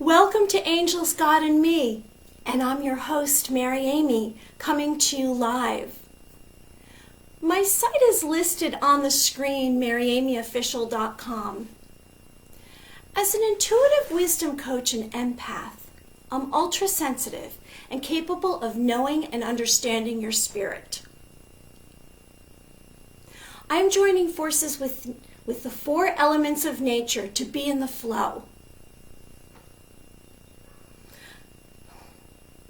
Welcome to Angels, God, and Me, and I'm your host, Mary Amy, coming to you live. My site is listed on the screen, maryamyofficial.com. As an intuitive wisdom coach and empath, I'm ultra-sensitive and capable of knowing and understanding your spirit. I'm joining forces with the four elements of nature to be in the flow.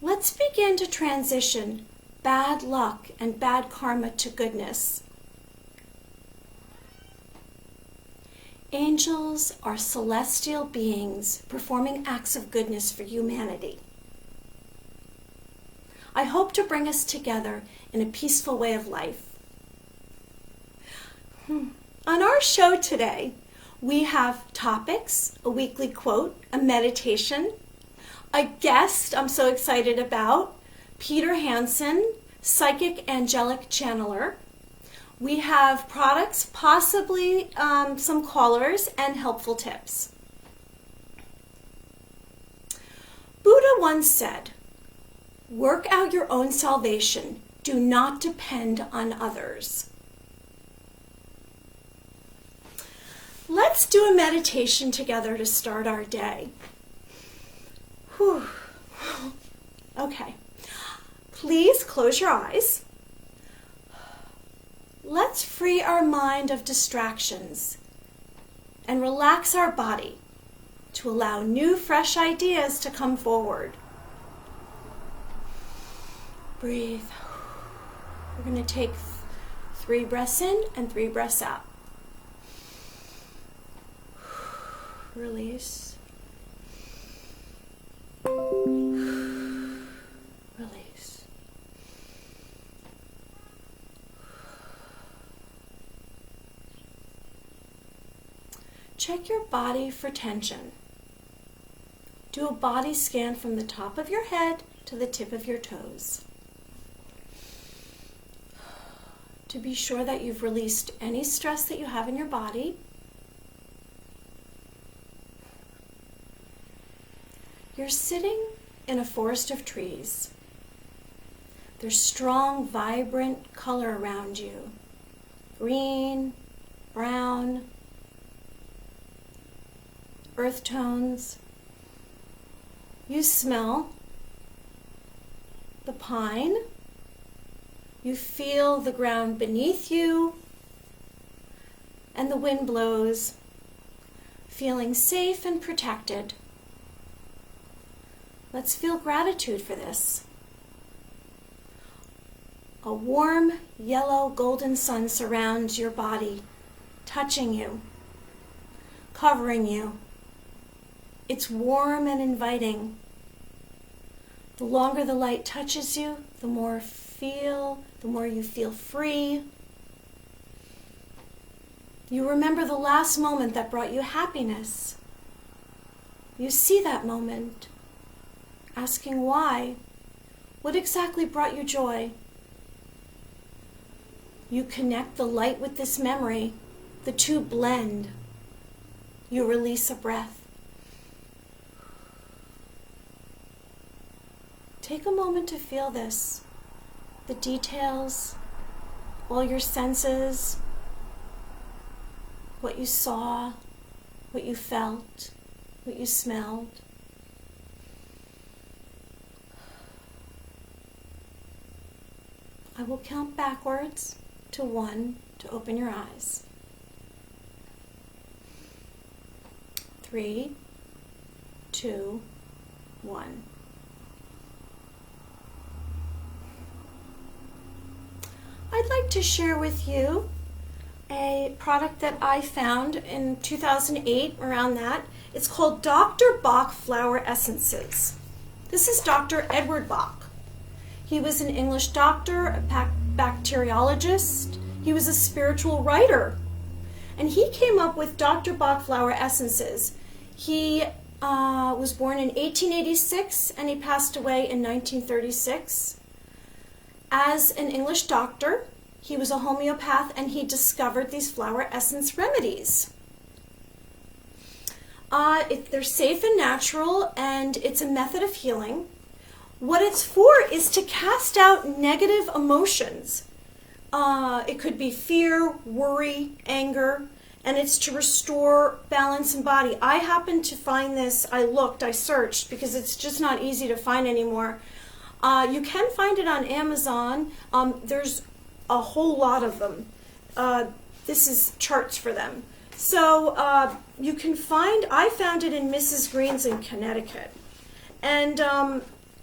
Let's begin to transition bad luck and bad karma to goodness. Angels are celestial beings performing acts of goodness for humanity. I hope to bring us together in a peaceful way of life. On our show today, we have topics, a weekly quote, a meditation, a guest I'm so excited about, Peter Hansen, Psychic Angelic Channeler. We have products, possibly some callers, and helpful tips. Buddha once said, "Work out your own salvation. Do not depend on others." Let's do a meditation together to start our day. Whew. Okay. Please close your eyes. Let's free our mind of distractions and relax our body to allow new, fresh ideas to come forward. Breathe. We're going to take 3 breaths in and 3 breaths out. Release. Release. Check your body for tension. Do a body scan from the top of your head to the tip of your toes, to be sure that you've released any stress that you have in your body. You're sitting in a forest of trees. There's strong, vibrant color around you. Green, brown, earth tones. You smell the pine. You feel the ground beneath you, and the wind blows, feeling safe and protected. Let's feel gratitude for this. A warm, yellow, golden sun surrounds your body, touching you, covering you. It's warm and inviting. The longer the light touches you, the more you feel free. You remember the last moment that brought you happiness. You see that moment, asking why. What exactly brought you joy? You connect the light with this memory. The two blend. You release a breath. Take a moment to feel this. The details, all your senses, what you saw, what you felt, what you smelled. I will count backwards to 1 to open your eyes. 3, 2, 1. I'd like to share with you a product that I found in 2008, around that. It's called Dr. Bach Flower Essences. This is Dr. Edward Bach. He was an English doctor, a bacteriologist. He was a spiritual writer. And he came up with Dr. Bach Flower Essences. He was born in 1886 and he passed away in 1936. As an English doctor, he was a homeopath and he discovered these flower essence remedies. They're safe and natural, and it's a method of healing. What it's for is to cast out negative emotions. It could be fear, worry, anger, and it's to restore balance in body. I happened to find this, I searched, because it's just not easy to find anymore. You can find it on Amazon. There's a whole lot of them. This is charts for them. So I found it in Mrs. Green's in Connecticut. And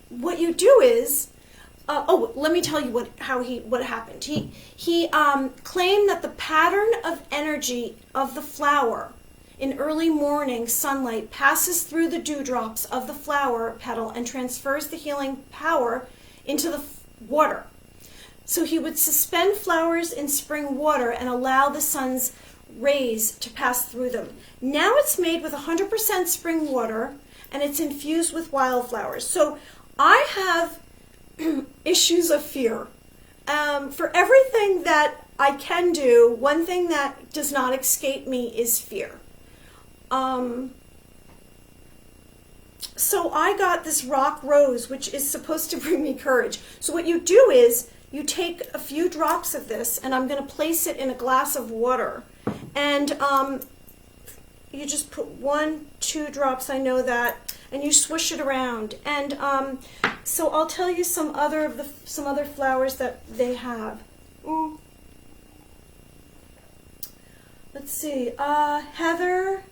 what you do is, let me tell you what happened. He claimed that the pattern of energy of the flower in early morning sunlight passes through the dewdrops of the flower petal and transfers the healing power into the water. So he would suspend flowers in spring water and allow the sun's rays to pass through them. Now it's made with 100% spring water, and it's infused with wildflowers. So I have issues of fear. For everything that I can do, one thing that does not escape me is fear. So I got this rock rose, which is supposed to bring me courage. So what you do is you take a few drops of this, and I'm going to place it in a glass of water. And you just put 1, 2 drops, I know that, and you swish it around. And so I'll tell you some other flowers that they have. Let's see, heather,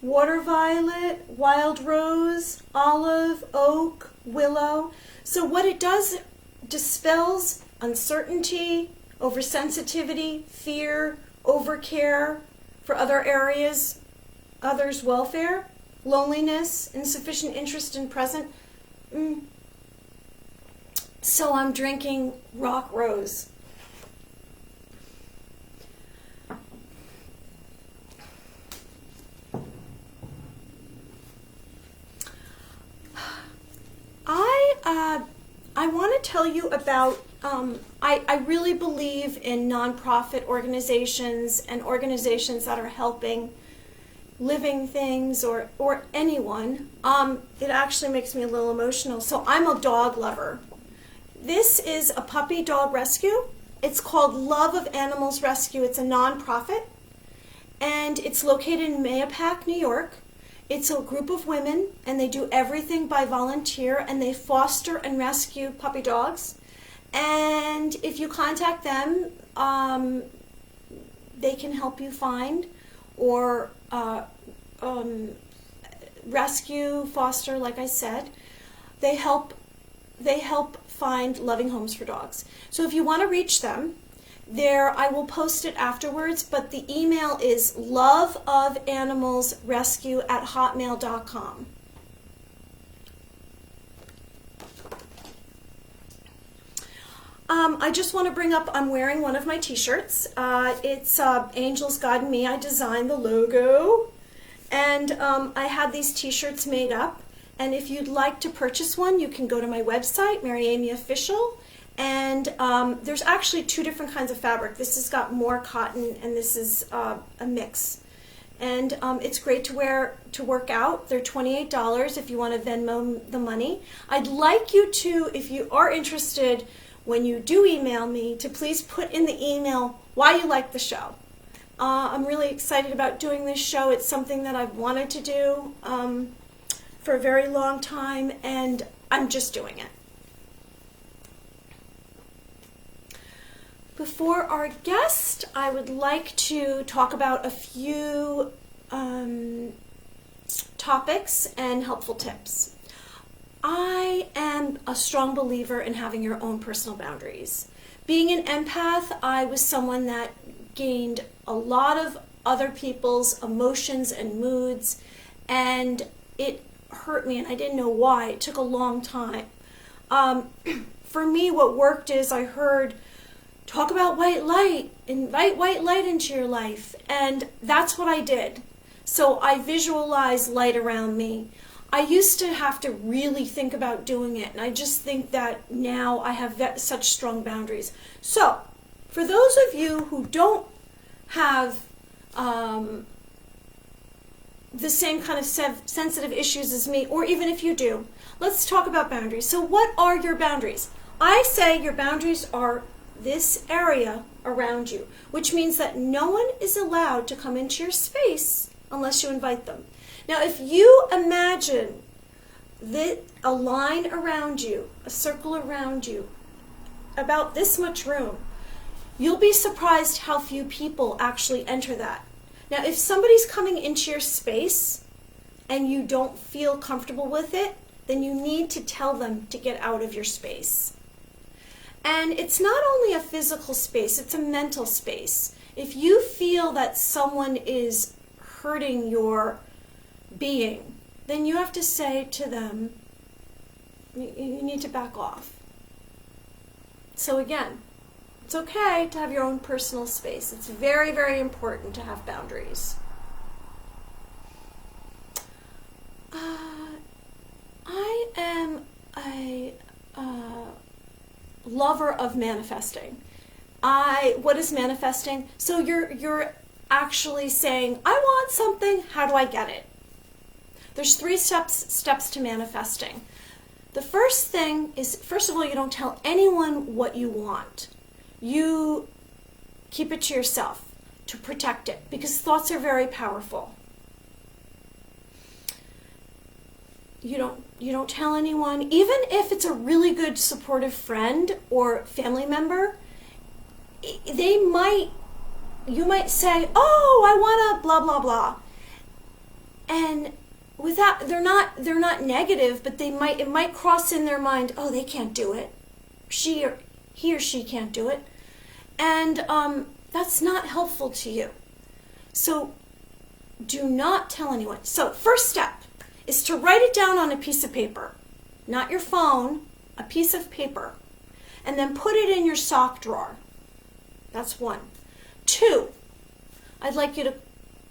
water violet, wild rose, olive, oak, willow. So what it does, dispels uncertainty, oversensitivity, fear, overcare for other areas, others' welfare, loneliness, insufficient interest in present. So I'm drinking rock rose. I want to tell you about, I really believe in nonprofit organizations and organizations that are helping living things or anyone. It actually makes me a little emotional. So I'm a dog lover. This is a puppy dog rescue. It's called Love of Animals Rescue. It's a nonprofit, and it's located in Mahopac, New York. It's a group of women, and they do everything by volunteer, and they foster and rescue puppy dogs. And if you contact them, they can help you find or rescue, foster, like I said. They help find loving homes for dogs. So if you want to reach them, I will post it afterwards, but the email is loveofanimalsrescue@hotmail.com. I just want to bring up, I'm wearing one of my t-shirts. It's Angels Guiding Me. I designed the logo, and I had these t-shirts made up. And if you'd like to purchase one, you can go to my website, Mary Amy Official. And there's actually 2 different kinds of fabric. This has got more cotton, and this is a mix. And it's great to wear to work out. They're $28 if you want to Venmo the money. I'd like you to, if you are interested, when you do email me, to please put in the email why you like the show. I'm really excited about doing this show. It's something that I've wanted to do for a very long time, and I'm just doing it. Before our guest, I would like to talk about a few topics and helpful tips. I am a strong believer in having your own personal boundaries. Being an empath, I was someone that gained a lot of other people's emotions and moods, and it hurt me, and I didn't know why. It took a long time. For me, what worked is I heard, talk about white light, invite white light into your life, and that's what I did. So I visualized light around me. I used to have to really think about doing it, and I just think that now I have such strong boundaries. So, for those of you who don't have the same kind of sensitive issues as me, or even if you do, let's talk about boundaries. So what are your boundaries? I say your boundaries are this area around you, which means that no one is allowed to come into your space unless you invite them. Now, if you imagine a line around you, a circle around you, about this much room, you'll be surprised how few people actually enter that. Now, if somebody's coming into your space and you don't feel comfortable with it, then you need to tell them to get out of your space. And it's not only a physical space, it's a mental space. If you feel that someone is hurting your being, then you have to say to them, you need to back off. So again, it's okay to have your own personal space. It's very, very important to have boundaries. I am a lover of manifesting. What is manifesting? So you're actually saying, I want something, how do I get it? There's 3 steps to manifesting. The first thing is, first of all, you don't tell anyone what you want. You keep it to yourself to protect it, because thoughts are very powerful. You don't tell anyone, even if it's a really good supportive friend or family member. You might say, oh, I want to blah blah blah, and without, they're not negative, but it might cross in their mind, oh, they can't do it, he or she can't do it, and that's not helpful to you. So do not tell anyone. So first step is to write it down on a piece of paper, not your phone, a piece of paper, and then put it in your sock drawer. That's 1. 2, I'd like you to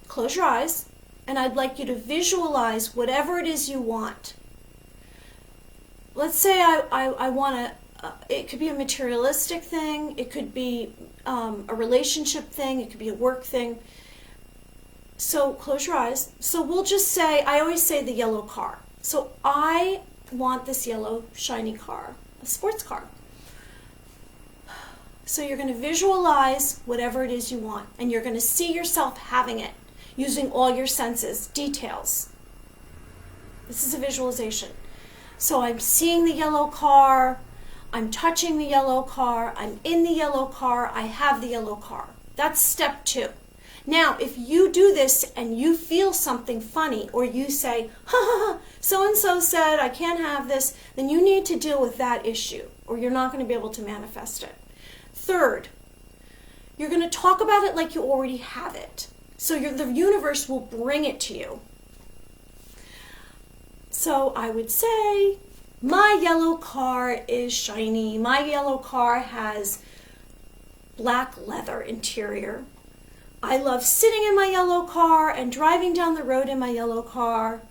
close your eyes, and I'd like you to visualize whatever it is you want. Let's say I want it could be a materialistic thing, it could be a relationship thing, it could be a work thing. So close your eyes. So we'll just say, I always say the yellow car. So I want this yellow shiny car, a sports car. So you're going to visualize whatever it is you want, and you're going to see yourself having it, using all your senses, details. This is a visualization. So I'm seeing the yellow car, I'm touching the yellow car, I'm in the yellow car, I have the yellow car. That's step 2. Now, if you do this and you feel something funny, or you say, ha ha ha, so-and-so said I can't have this, then you need to deal with that issue, or you're not going to be able to manifest it. 3rd, you're going to talk about it like you already have it. So the universe will bring it to you. So I would say, my yellow car is shiny. My yellow car has black leather interior. I love sitting in my yellow car and driving down the road in my yellow car.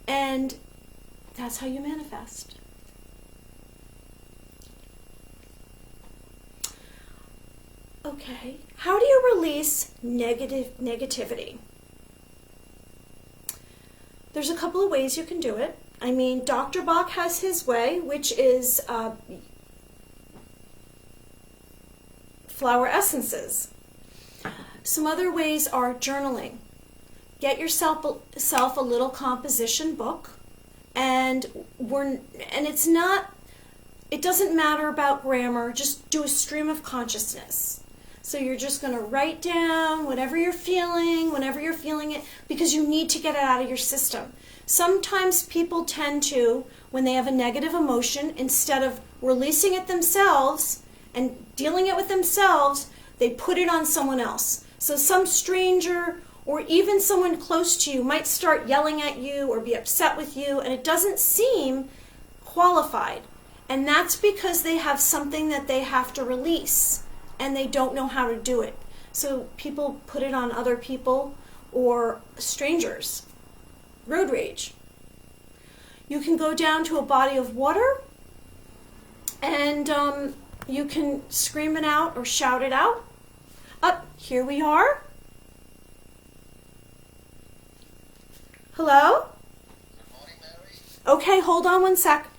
And that's how you manifest. Okay, how do you release negativity? There's a couple of ways you can do it. I mean, Dr. Bach has his way, which is flower essences. Some other ways are journaling. Get yourself a little composition book, and it doesn't matter about grammar, just do a stream of consciousness. So you're just going to write down whatever you're feeling, whenever you're feeling it, because you need to get it out of your system. Sometimes people tend to, when they have a negative emotion, instead of releasing it themselves and dealing it with themselves, they put it on someone else. So some stranger or even someone close to you might start yelling at you or be upset with you, and it doesn't seem qualified. And that's because they have something that they have to release, and they don't know how to do it. So people put it on other people or strangers. Road rage. You can go down to a body of water, and you can scream it out or shout it out. Up, here we are. Hello? Good morning, Mary. Okay, hold on one sec.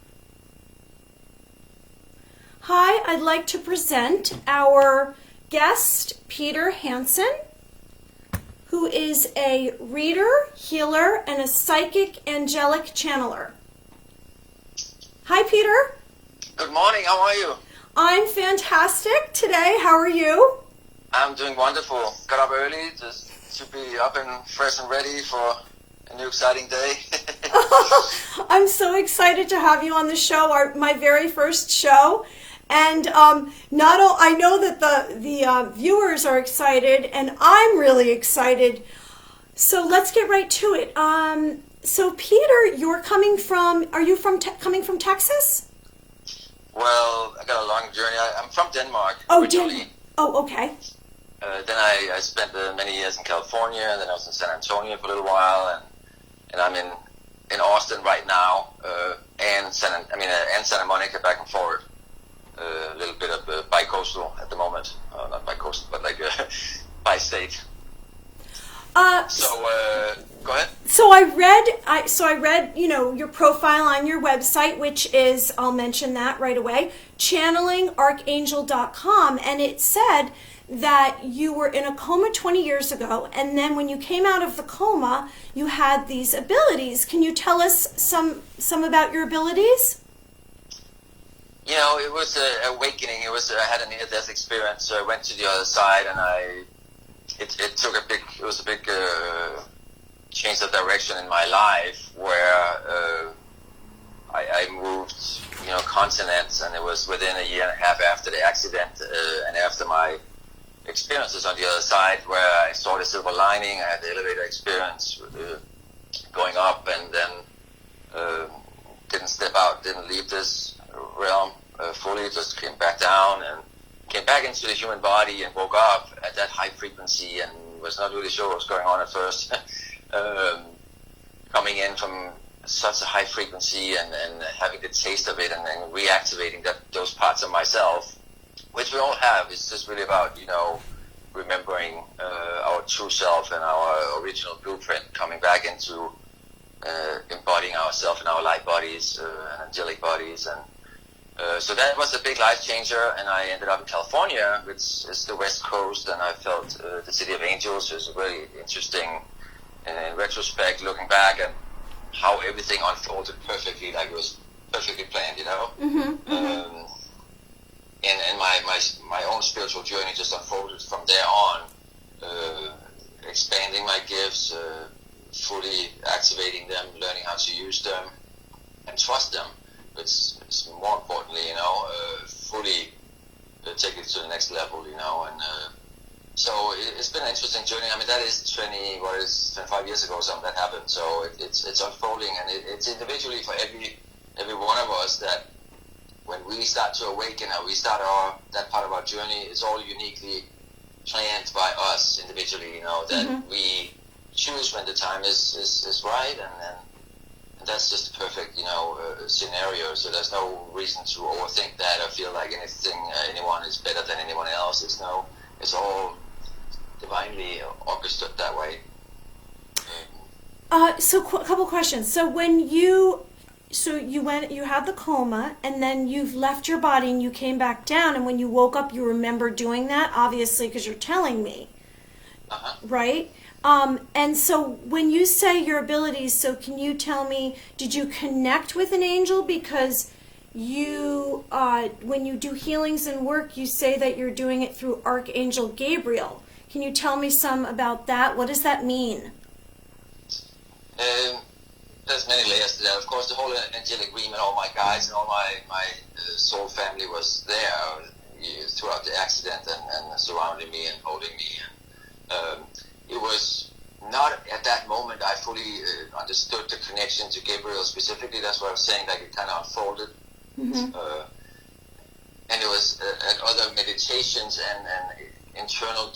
Hi, I'd like to present our guest, Peter Hansen, who is a reader, healer, and a psychic angelic channeler. Hi, Peter. Good morning. How are you? I'm fantastic today. How are you? I'm doing wonderful. Got up early just to be up and fresh and ready for a new exciting day. I'm so excited to have you on the show, my very first show. And I know that the viewers are excited, and I'm really excited. So let's get right to it. So Peter, you're coming from? Are you coming from Texas? Well, I got a long journey. I'm from Denmark Oh, originally. Oh, okay. Then I spent many years in California, and then I was in San Antonio for a little while, and I'm in Austin right now, and Santa Monica back and forth. A little bit of bi-coastal at the moment. Not bi-coastal, but like bi-state. Go ahead. So I read, your profile on your website, which is, I'll mention that right away, channelingarchangel.com, and it said that you were in a coma 20 years ago, and then when you came out of the coma, you had these abilities. Can you tell us some about your abilities? It was an awakening. I had a near-death experience, so I went to the other side, and it was a big change of direction in my life, where I moved, continents, and it was within a year and a half after the accident, and after my experiences on the other side, where I saw the silver lining. I had the elevator experience, going up, and then didn't step out, didn't leave this realm fully, just came back down and came back into the human body and woke up at that high frequency and was not really sure what was going on at first. Coming in from such a high frequency and having the taste of it and then reactivating those parts of myself, which we all have. It's just really about, remembering our true self and our original blueprint, coming back into embodying ourselves in our light bodies and angelic bodies. And so that was a big life changer, and I ended up in California, which is the West Coast, and I felt the City of Angels is really interesting in retrospect, looking back at how everything unfolded perfectly, like it was perfectly planned, And my own spiritual journey just unfolded from there on, expanding my gifts, fully activating them, learning how to use them, and trust them. It's more importantly, fully take it to the next level, and so it's been an interesting journey. I mean, that is 25 years ago or something that happened. So it's unfolding, and it's individually for every one of us that when we start to awaken or we start that part of our journey, it's all uniquely planned by us individually, that we choose when the time is right, and that's just a perfect, scenario. So there's no reason to overthink that or feel like anyone is better than anyone else. It's all divinely orchestrated that way. So a couple questions. So when you had the coma, and then you've left your body and you came back down, and when you woke up, you remember doing that, obviously, because you're telling me, right? And so when you say your abilities, so can you tell me, did you connect with an angel? Because you, when you do healings and work, you say that you're doing it through Archangel Gabriel. Can you tell me some about that? What does that mean? There's many layers to that. Of course, the whole angelic realm and all my guides and all my soul family was there throughout the accident and surrounding me and holding me. And it was not at that moment I fully understood the connection to Gabriel specifically. That's what I was saying, like it kind of unfolded. And it was at other meditations and internal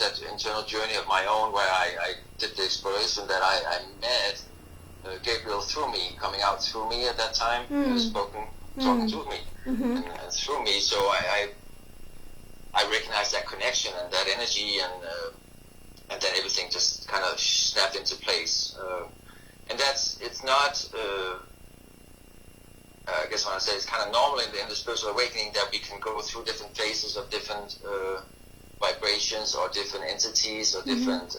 journey of my own, where I did the exploration that I met Gabriel through me, coming out through me at that time, talking to me and through me. So I recognized that connection and that energy, and then everything just kind of snapped into place. And that's not. I guess when I say it's kind of normal in the spiritual awakening that we can go through different phases of different vibrations or different entities or different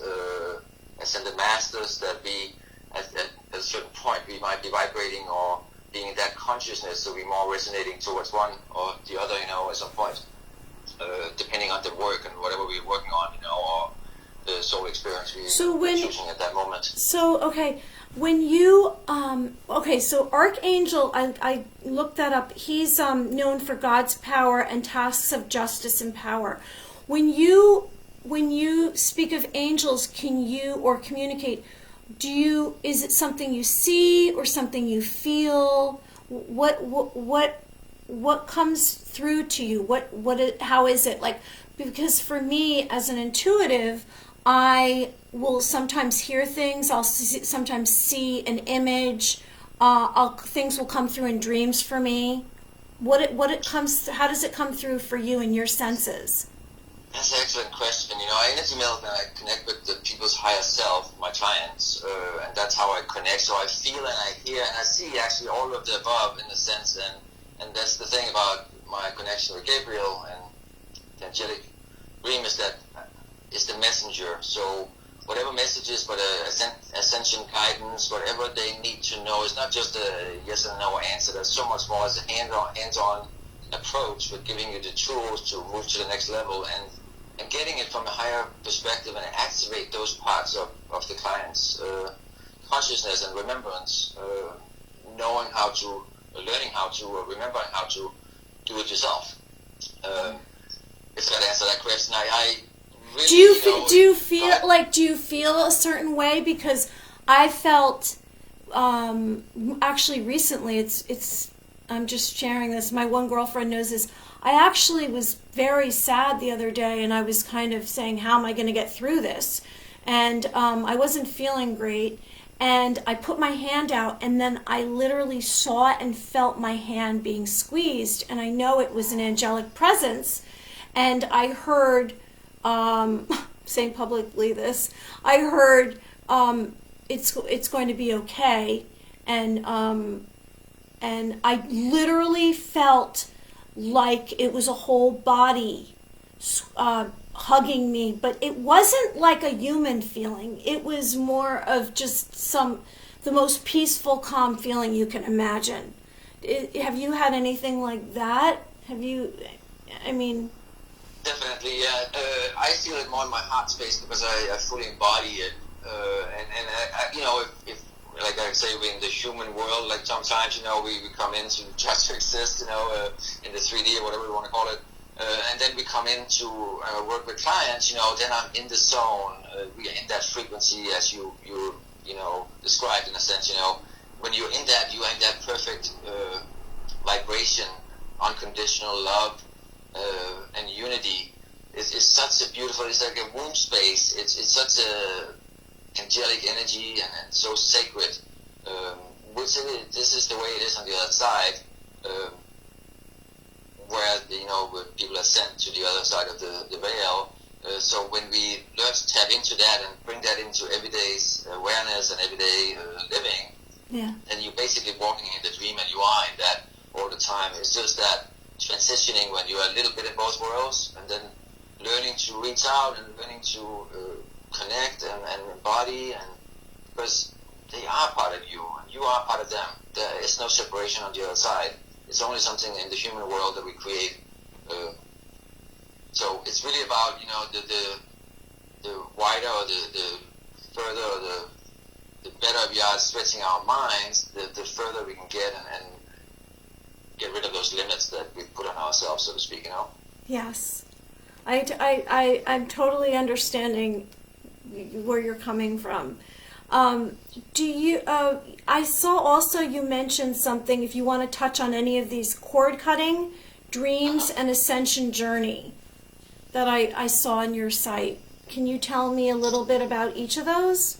ascended masters, that we at a certain point we might be vibrating or being in that consciousness, so we're more resonating towards one or the other, at some point, depending on the work and whatever we're working on, or the soul experience we're choosing at that moment. So, okay. When you, so Archangel, I looked that up. He's known for God's power and tasks of justice and power. When you speak of angels, can you, or communicate, is it something you see or something you feel? What comes through to you? How is it? Like, because for me, as an intuitive, I will sometimes hear things. I'll sometimes see an image. Things will come through in dreams for me. How does it come through for you in your senses? That's an excellent question. I energy meld and I connect with the people's higher self, my clients, and that's how I connect. So I feel and I hear and I see actually all of the above in a sense, and that's the thing about my connection with Gabriel and the angelic dream, is that it's the messenger. So whatever messages, but ascension guidance, whatever they need to know, it's not just a yes and no answer. There's so much more as a hands-on approach with giving you the tools to move to the next level and getting it from a higher perspective and activate those parts of the client's consciousness and remembrance, learning how to, remembering how to do it yourself. If that answers that question, I really, do you feel a certain way? Because I felt actually recently, it's I'm just sharing this, my one girlfriend knows this, I actually was very sad the other day, and I was kind of saying, how am I going to get through this? And I wasn't feeling great, and I put my hand out, and then I literally saw and felt my hand being squeezed, and I know it was an angelic presence. And I heard, saying publicly this, I heard it's going to be okay, and I literally felt like it was a whole body hugging me, but it wasn't like a human feeling. It was more of just the most peaceful, calm feeling you can imagine. Have you had anything like that? Definitely, yeah. I feel it more in my heart space because I fully embody it. If like I say, we're in the human world, like sometimes, we come in to just to exist, in the 3D or whatever we want to call it. And then we come in to work with clients, then I'm in the zone. We are in that frequency as you described in a sense, when you're in that, you are in that perfect vibration, unconditional love, and unity. It's such a beautiful, it's like a womb space. It's such a angelic energy and so sacred. This is the way it is on the other side, where people are sent to the other side of the veil. So when we learn to tap into that and bring that into everyday's awareness and everyday living, then you're basically walking in the dream, and you are in that all the time. It's just that transitioning when you are a little bit in both worlds, and then learning to reach out and learning to connect and embody, and because they are part of you and you are part of them. There is no separation on the other side. It's only something in the human world that we create. So it's really about the wider or the further or the better we are stretching our minds, the further we can get and get rid of those limits that we put on ourselves, so to speak. Yes, I'm totally understanding where you're coming from. I saw also you mentioned something, if you want to touch on any of these, cord cutting, dreams, and ascension journey that I saw on your site. Can you tell me a little bit about each of those?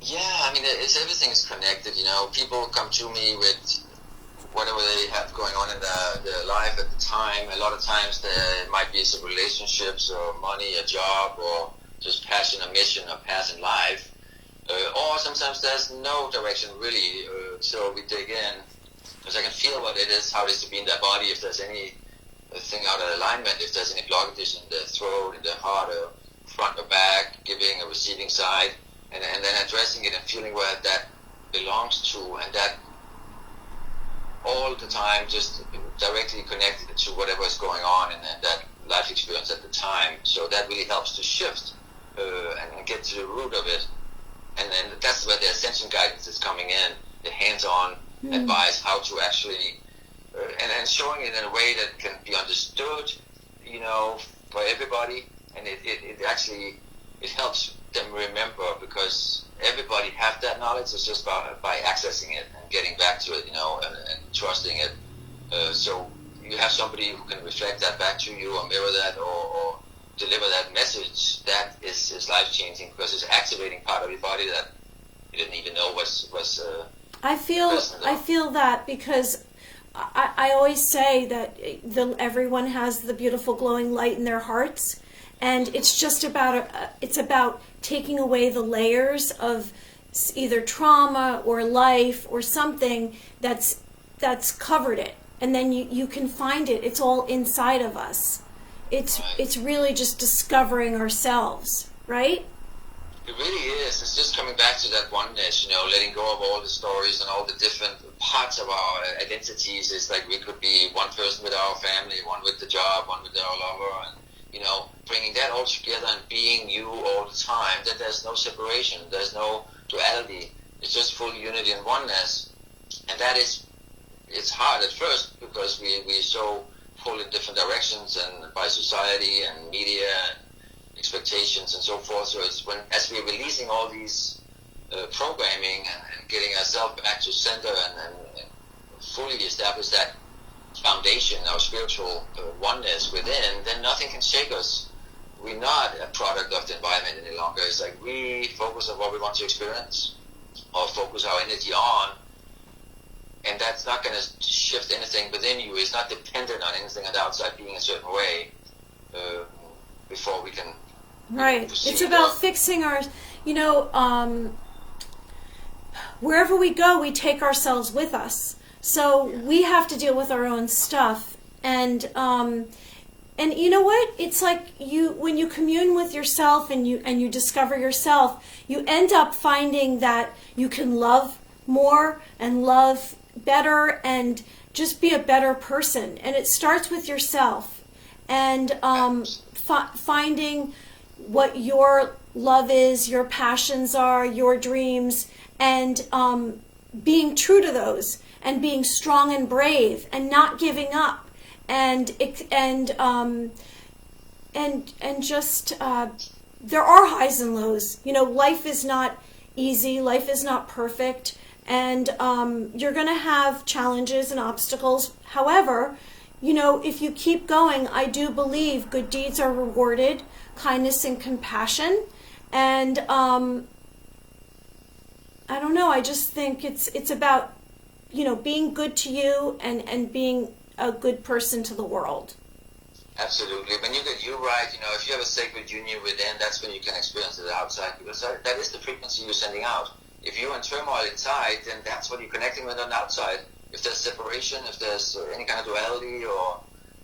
Yeah, everything is connected. People come to me with whatever they have going on in their life at the time. A lot of times there might be some relationships or money, a job, or just passion, a mission, or path in life. Or sometimes there's no direction really, so we dig in, because I can feel what it is, how it is to be in their body, if there's any thing out of alignment, if there's any blockages in the throat, in the heart, or front or back, giving or receiving side, and then addressing it and feeling where that belongs to, and that all the time just directly connected to whatever is going on in that life experience at the time. So that really helps to shift and get to the root of it. And then that's where the Ascension guidance is coming in, the hands-on advice, how to actually, and showing it in a way that can be understood, for everybody. And it actually, it helps them remember, because everybody have that knowledge. It's just by accessing it and getting back to it, and trusting it. So you have somebody who can reflect that back to you, or mirror that, or deliver that message. That is life-changing, because it's activating part of your body that you didn't even know was I feel that, because I always say that everyone has the beautiful glowing light in their hearts, and it's just about taking away the layers of either trauma or life or something that's covered it, and then you can find it. It's all inside of us. It's really just discovering ourselves, right? It really is. It's just coming back to that oneness, letting go of all the stories and all the different parts of our identities. It's like we could be one person with our family, one with the job, one with our lover, and bringing that all together and being you all the time. Then there's no separation. There's no duality. It's just full unity and oneness. And it's hard at first, because we're so pulled in different directions, and by society and media and expectations and so forth. So it's as we're releasing all these programming and getting ourselves back to center and fully establish that foundation, our spiritual oneness within, then nothing can shake us. We're not a product of the environment any longer. It's like we focus on what we want to experience, or focus our energy on, and that's not going to shift anything within you. It's not dependent on anything on the outside being a certain way before we can. Right. It's about fixing our, wherever we go, we take ourselves with us. So we have to deal with our own stuff. And you know what? It's like when you commune with yourself and you discover yourself, you end up finding that you can love more and love better and just be a better person. And it starts with yourself, and finding what your love is, your passions are, your dreams, and being true to those, and being strong and brave, and not giving up, and just there are highs and lows. Life is not easy. Life is not perfect, and you're going to have challenges and obstacles. However, if you keep going, I do believe good deeds are rewarded, kindness and compassion. And I don't know, I just think it's about, being good to you and being a good person to the world. Absolutely. When you get you right, if you have a sacred union within, that's when you can experience it outside, because that is the frequency you're sending out. If you're in turmoil inside, then that's what you're connecting with on the outside. If there's separation, if there's any kind of duality or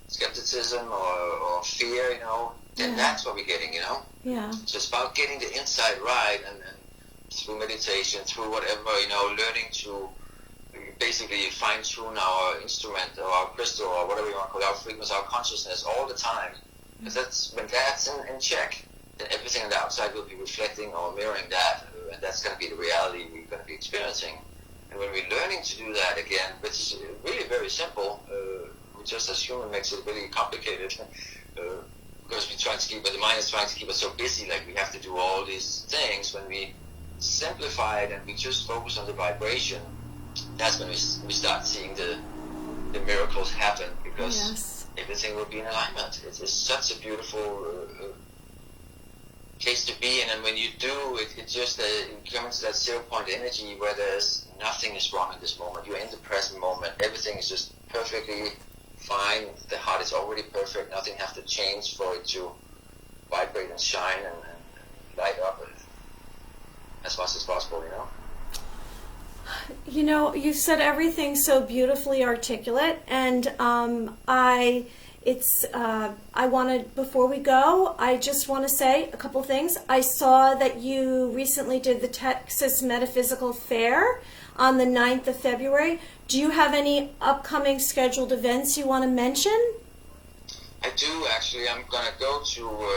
skepticism or fear, then that's what we're getting, Yeah. So it's about getting the inside right, and through meditation, through whatever, learning to basically fine-tune our instrument or our crystal or whatever you want to call it, our frequency, our consciousness all the time. Because when that's in check, then everything on the outside will be reflecting or mirroring that, and that's going to be the reality we're going to be experiencing. And when we're learning to do that again, which is really very simple, we just as human makes it really complicated, because we try to keep, but the mind is trying to keep us so busy, like we have to do all these things. When we simplify it and we just focus on the vibration, that's when we start seeing the miracles happen, because everything will be in alignment. It's such a beautiful place to be in, and when you do, it just comes to that 0 point energy where there's nothing is wrong in this moment. You're in the present moment. Everything is just perfectly fine. The heart is already perfect. Nothing has to change for it to vibrate and shine and light up. as much as possible, you know. You know, you said everything so beautifully articulate, and I want to, before we go, I just want to say a couple things. I saw that you recently did the Texas Metaphysical Fair on the 9th of February. Do you have any upcoming scheduled events you want to mention? I do, actually. I'm going to go to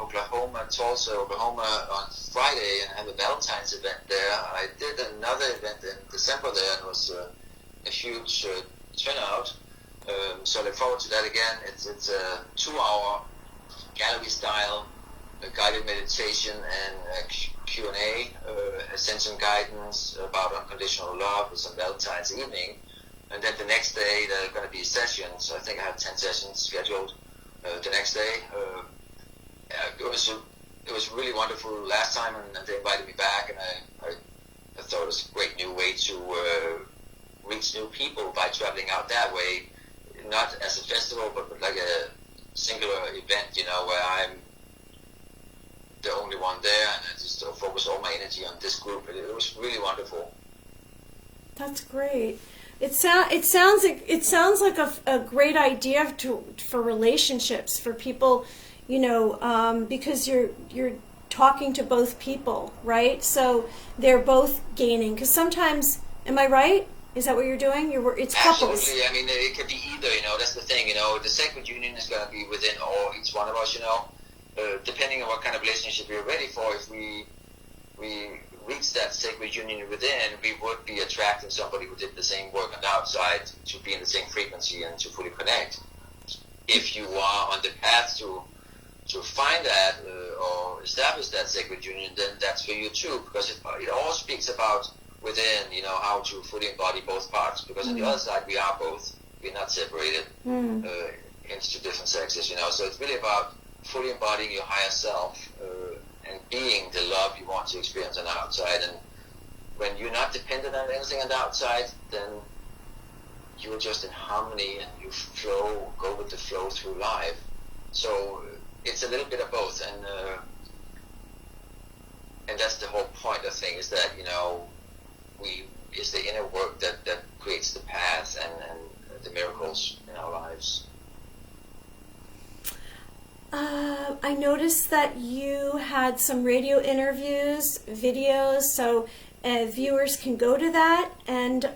Oklahoma, Tulsa, Oklahoma on Friday and have a Valentine's event there. I did another event in December there, and it was a huge turnout. So I look forward to that again. It's a 2-hour gallery-style guided meditation and Q&A, Ascension guidance about unconditional love with some Valentine's evening. And then the next day, there are going to be sessions. I think I have 10 sessions scheduled the next day. It was really wonderful last time, and they invited me back, and I thought it was a great new way to reach new people by traveling out that way, not as a festival, but like a singular event, you know, where I'm the only one there, and I just focus all my energy on this group. It was really wonderful. That's great. It sounds like a great idea for relationships, for people, you know, because you're talking to both people, right? So they're both gaining. Because sometimes, am I right? Is that what you're doing? It's couples. Absolutely. I mean, it could be either. You know, that's the thing. You know, the sacred union is going to be within each one of us. You know, depending on what kind of relationship we're ready for. If we reach that sacred union within, we would be attracting somebody who did the same work on the outside to be in the same frequency and to fully connect. If you are on the path to find that or establish that sacred union, then that's for you too, because it all speaks about within, you know, how to fully embody both parts, because on the other side we are both. We're not separated into different sexes, you know. So it's really about fully embodying your higher self and being the love you want to experience on the outside. And when you're not dependent on anything on the outside, then you're just in harmony and you go with the flow through life. So it's a little bit of both, and that's the whole point of thing, is that, you know, it's the inner work that creates the path and the miracles in our lives. I noticed that you had some radio interviews, videos, so viewers can go to that. And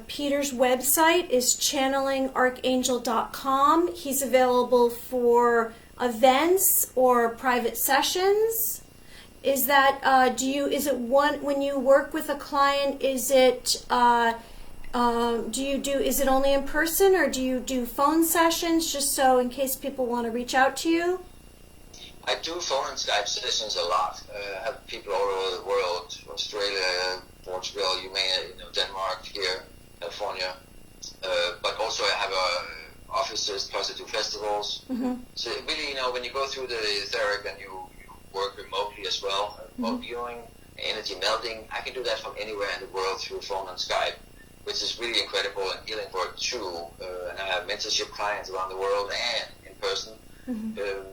Peter's website is channelingarchangel.com. He's available for events or private sessions. Is that when you work with a client, is it is it only in person, or do you do phone sessions, just so in case people want to reach out to you? I do phone and Skype sessions a lot. I have people all over the world, Australia, Portugal, Denmark, here, California. But also I have offices, plus I do festivals. Mm-hmm. So really, you know, when you go through the etheric and you work remotely as well, remote viewing, energy melding, I can do that from anywhere in the world through phone and Skype, which is really incredible, and healing work too. And I have mentorship clients around the world and in person. Mm-hmm. There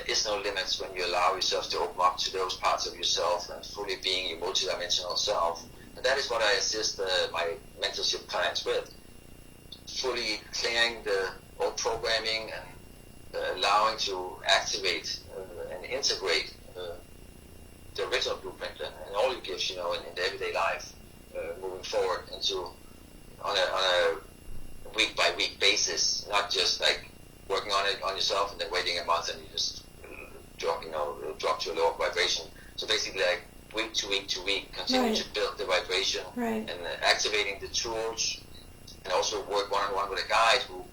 is no limits when you allow yourself to open up to those parts of yourself and fully being your multidimensional self. And that is what I assist my mentorship clients with. Fully clearing the old programming and allowing to activate and integrate the original blueprint and all your gifts, you know, in the everyday life, moving forward into on a week by week basis, not just like working on it on yourself and then waiting a month and you just drop to a lower vibration. So basically, like week to week to week, continue to build the vibration and activating the tools, and also work one-on-one with a guide who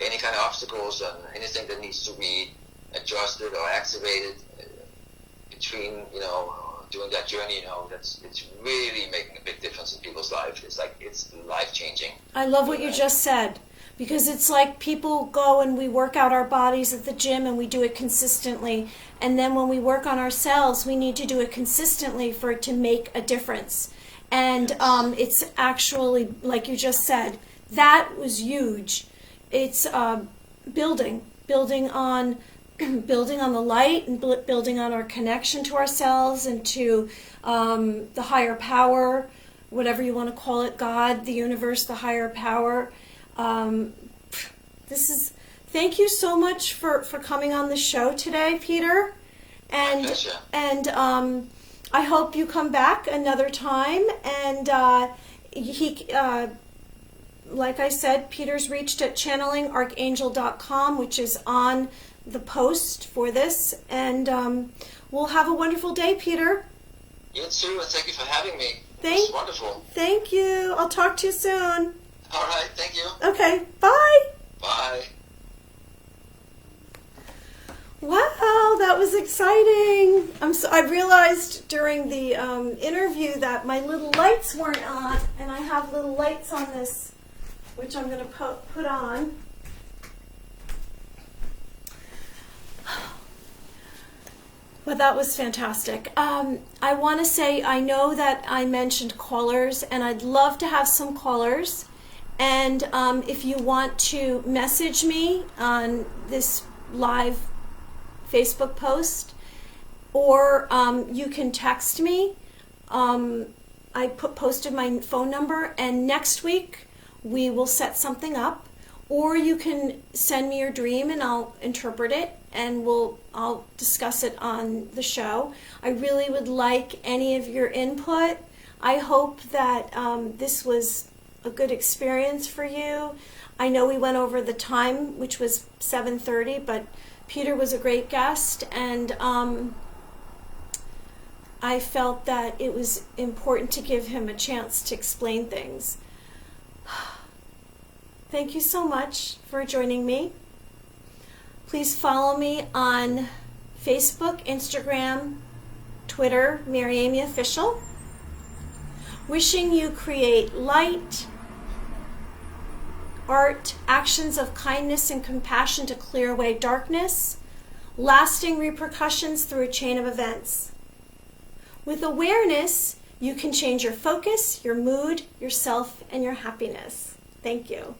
any kind of obstacles and anything that needs to be adjusted or activated between, you know, doing that journey, you know, it's really making a big difference in people's lives. It's life-changing. I love what you just said, because it's like people go and we work out our bodies at the gym and we do it consistently, and then when we work on ourselves, we need to do it consistently for it to make a difference. And it's actually, like you just said, that was huge. It's building on building on the light and building on our connection to ourselves and to the higher power, whatever you want to call it, God, the universe, the higher power. Thank you so much for coming on the show today, Peter. And I hope you come back another time. And like I said, Peter's reached at channelingarchangel.com, which is on the post for this. And we'll have a wonderful day, Peter. You too, and thank you for having me. It's wonderful. Thank you. I'll talk to you soon. All right, thank you. Okay, bye. Bye. Wow, that was exciting. I realized during the interview that my little lights weren't on, and I have little lights on this, which I'm going to put on. Well, that was fantastic. I want to say, I know that I mentioned callers, and I'd love to have some callers. And if you want to message me on this live Facebook post, or you can text me. I posted my phone number, and next week we will set something up. Or you can send me your dream and I'll interpret it, and I'll discuss it on the show. I really would like any of your input. I hope that this was a good experience for you. I know we went over the time, which was 7:30, but Peter was a great guest, and I felt that it was important to give him a chance to explain things. Thank you so much for joining me. Please follow me on Facebook, Instagram, Twitter, Mary Amy Official. Wishing you create light, art, actions of kindness and compassion to clear away darkness, lasting repercussions through a chain of events. With awareness, you can change your focus, your mood, yourself, and your happiness. Thank you.